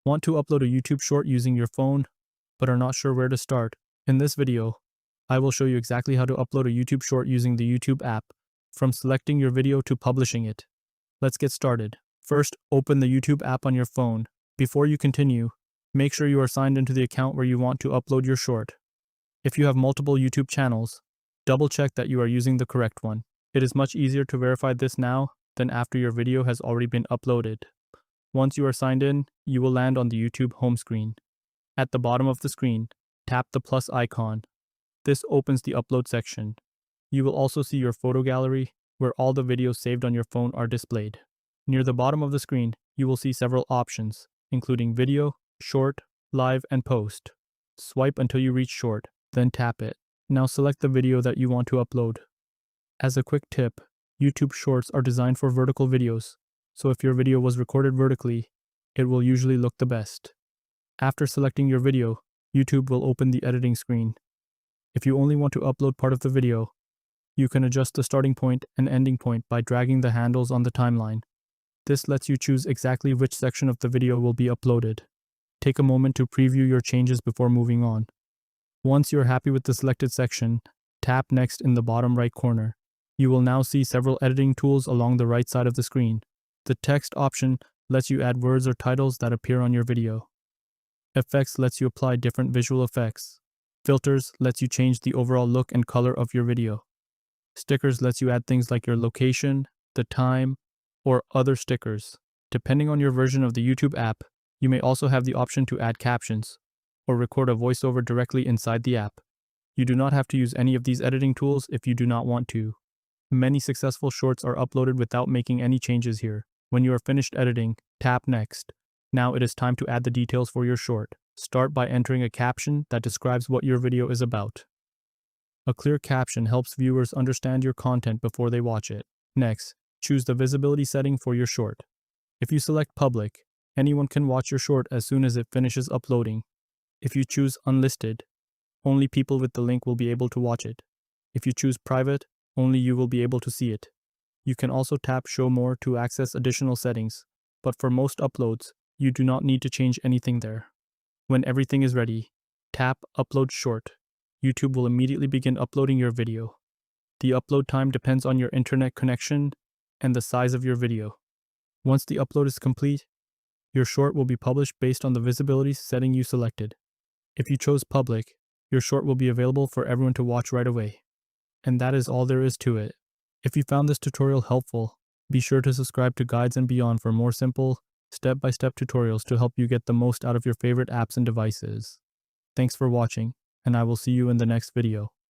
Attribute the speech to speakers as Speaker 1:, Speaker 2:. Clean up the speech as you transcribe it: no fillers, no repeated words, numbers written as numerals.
Speaker 1: Want to upload a YouTube short using your phone, but are not sure where to start? In this video, I will show you exactly how to upload a YouTube short using the YouTube app, from selecting your video to publishing it. Let's get started. First, open the YouTube app on your phone. Before you continue, make sure you are signed into the account where you want to upload your short. If you have multiple YouTube channels, double check that you are using the correct one. It is much easier to verify this now than after your video has already been uploaded. Once you are signed in, you will land on the YouTube home screen. At the bottom of the screen, tap the plus icon. This opens the upload section. You will also see your photo gallery, where all the videos saved on your phone are displayed. Near the bottom of the screen, you will see several options, including video, short, live, and post. Swipe until you reach short, then tap it. Now select the video that you want to upload. As a quick tip, YouTube Shorts are designed for vertical videos, so if your video was recorded vertically, it will usually look the best. After selecting your video, YouTube will open the editing screen. If you only want to upload part of the video, you can adjust the starting point and ending point by dragging the handles on the timeline. This lets you choose exactly which section of the video will be uploaded. Take a moment to preview your changes before moving on. Once you're happy with the selected section, tap Next in the bottom right corner. You will now see several editing tools along the right side of the screen. The text option lets you add words or titles that appear on your video. Effects lets you apply different visual effects. Filters lets you change the overall look and color of your video. Stickers lets you add things like your location, the time, or other stickers. Depending on your version of the YouTube app, you may also have the option to add captions or record a voiceover directly inside the app. You do not have to use any of these editing tools if you do not want to. Many successful shorts are uploaded without making any changes here. When you are finished editing, tap Next. Now it is time to add the details for your short. Start by entering a caption that describes what your video is about. A clear caption helps viewers understand your content before they watch it. Next, choose the visibility setting for your short. If you select Public, anyone can watch your short as soon as it finishes uploading. If you choose Unlisted, only people with the link will be able to watch it. If you choose Private, only you will be able to see it. You can also tap Show More to access additional settings, but for most uploads, you do not need to change anything there. When everything is ready, tap Upload Short. YouTube will immediately begin uploading your video. The upload time depends on your internet connection and the size of your video. Once the upload is complete, your short will be published based on the visibility setting you selected. If you chose Public, your short will be available for everyone to watch right away. And that is all there is to it. If you found this tutorial helpful, be sure to subscribe to Guides and Beyond for more simple, step-by-step tutorials to help you get the most out of your favorite apps and devices. Thanks for watching, and I will see you in the next video.